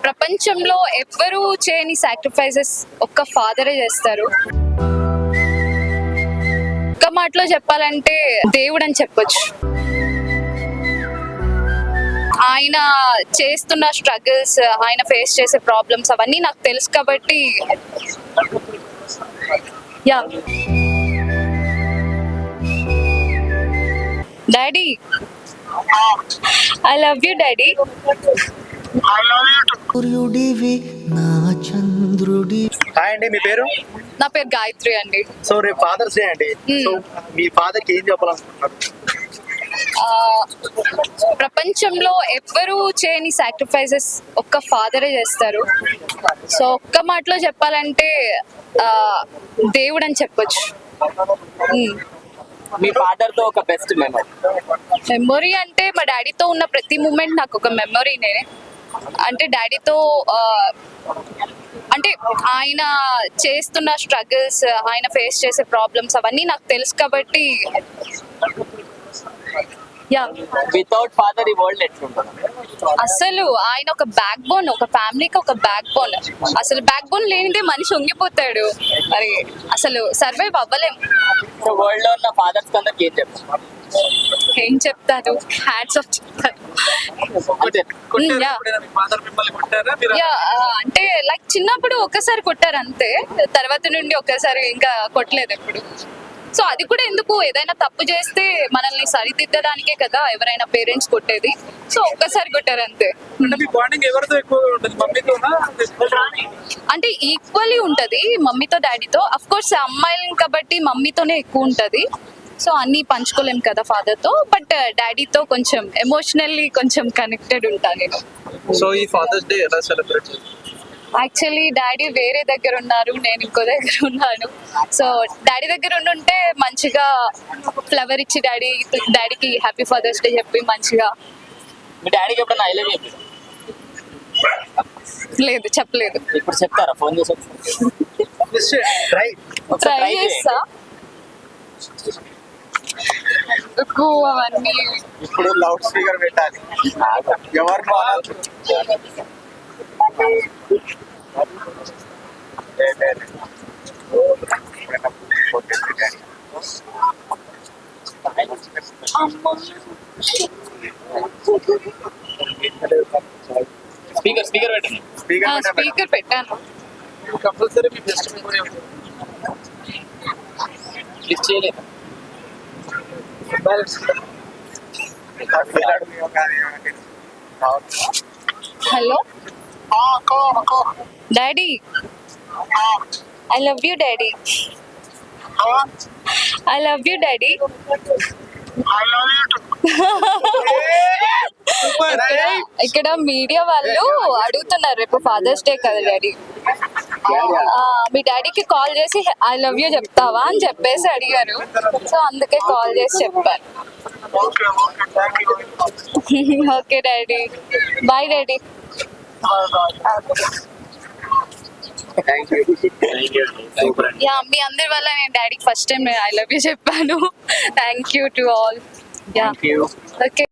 ప్రపంచంలో ఎవ్వరూ చేయని సాక్రిఫైసెస్ ఒక్క ఫాదరే చేస్తారు. ఒక్క మాటలో చెప్పాలంటే దేవుడు అని చెప్పొచ్చు. ఆయన చేస్తున్న స్ట్రగుల్స్, ఆయన ఫేస్ చేసే ప్రాబ్లమ్స్ అవన్నీ నాకు తెలుసు కాబట్టి yeah. Daddy, I love you daddy. Hi అండి, మీ పేరు? నా పేరు గాయత్రి అండి. సో రేపు ఫాదర్స్ డే అండి. సో మీ ఫాదర్ కి ఏం చెప్పాలనుకుంటున్నారు? ప్రపంచంలో ఎవ్వరూ చేయని సాక్రిఫైసెస్ ఒక్క ఫాదరే చేస్తారు. సో ఒక్క మాటలో చెప్పాలంటే దేవుడు అని చెప్పొచ్చు. మీ ఫాదర్ తో ఒక బెస్ట్ మెమొరీ అంటే మా డాడీతో ఉన్న ప్రతి మూమెంట్ నాకు ఒక మెమొరీనే. అంటే డాడీతో అంటే ఆయన చేస్తున్న స్ట్రగుల్స్, ఆయన ఫేస్ చేసే ప్రాబ్లమ్స్ అవన్నీ నాకు తెలుసు కాబట్టి యా. వితౌట్ ఫాదర్ ఈ వరల్డ్ ఎట్లుంటుంది? అసలు ఆయన ఒక బ్యాక్ బోన్, ఒక ఫ్యామిలీకి ఒక బ్యాక్ బోన్. అసలు బ్యాక్ బోన్ లేనిదే మనిషి ఉంగిపోతాడు, మరి అసలు సర్వైవ్ అవ్వలేము. సో వరల్డ్ లో ఉన్న ఫాదర్స్ అందరికి ఏం చెప్తారు? ఏం చెప్తాను, హ్యాట్స్ ఆఫ్ చెప్తాను. అంటే లైక్ చిన్నప్పుడు ఒక్కసారి కొట్టారు అంతే, తర్వాత నుండి ఒక్కసారి ఇంకా కొట్టలేదు ఎప్పుడు. సో అది కూడా ఎందుకు, ఏదైనా తప్పు చేస్తే మనల్ని సరిదిద్దడానికే కదా ఎవరైనా పేరెంట్స్ కొట్టేది. సో ఒక్కసారి కొట్టారు అంతే. అంటే ఈక్వల్లీ ఉంటది మమ్మీతో డాడీతో. అఫ్ కోర్స్ అమ్మాయిలు కాబట్టి మమ్మీతోనే ఎక్కువ ఉంటది. సో అన్ని పంచుకోలేం కదా ఫాదర్ తో, బట్ డాడీతో కొంచెం ఎమోషనల్లీ కొంచెం కనెక్టెడ్ ఉంటాను నేను. సో ఈ ఫాదర్స్ డే ఎలా సెలబ్రేట్ చేస్తారు? యాక్చువల్లీ డాడీ వేరే దగ్గర ఉన్నారు, నేను ఇంకో దగ్గర ఉన్నాను. సో డాడీ దగ్గర ఉండుంటే మంచిగా ఫ్లవర్ ఇచ్చి డాడీకి హ్యాపీ ఫాదర్స్ డే చెప్పి మంచిగా. మీ డాడీకి ఎప్పుడైనా ఐ లవ్ యూ? లేదు, చెప్పలేదు. ఇప్పుడు చెప్తారా ఫోన్ చేసి? ట్రై చేస్తా. అవన్నీ ఇప్పుడు లౌడ్ స్పీకర్ పెట్టాలి. ఎవరు స్పీకర్ పెట్టండి. స్పీకర్ పెట్టాను. కంపల్సరీ మీ బెస్ట్ మెమరీ లిస్ట్ చేయలేదు. Hello daddy, I love you daddy. I love you daddy. ఇక్కడ మీడియా వాళ్ళు అడుగుతున్నారు, రేపు ఫాదర్స్ డే కదా డాడీ, మీ డాడీకి కాల్ చేసి ఐ లవ్ యూ చెప్తావా అని చెప్పేసి అడిగారు. సో అందుకే కాల్ చేసి చెప్పాను. Okay daddy, bye daddy. Yeah, మీ అందరి వల్ల నేను డాడీకి first time I love you చెప్పాను. Thank you to all. Yeah, okay.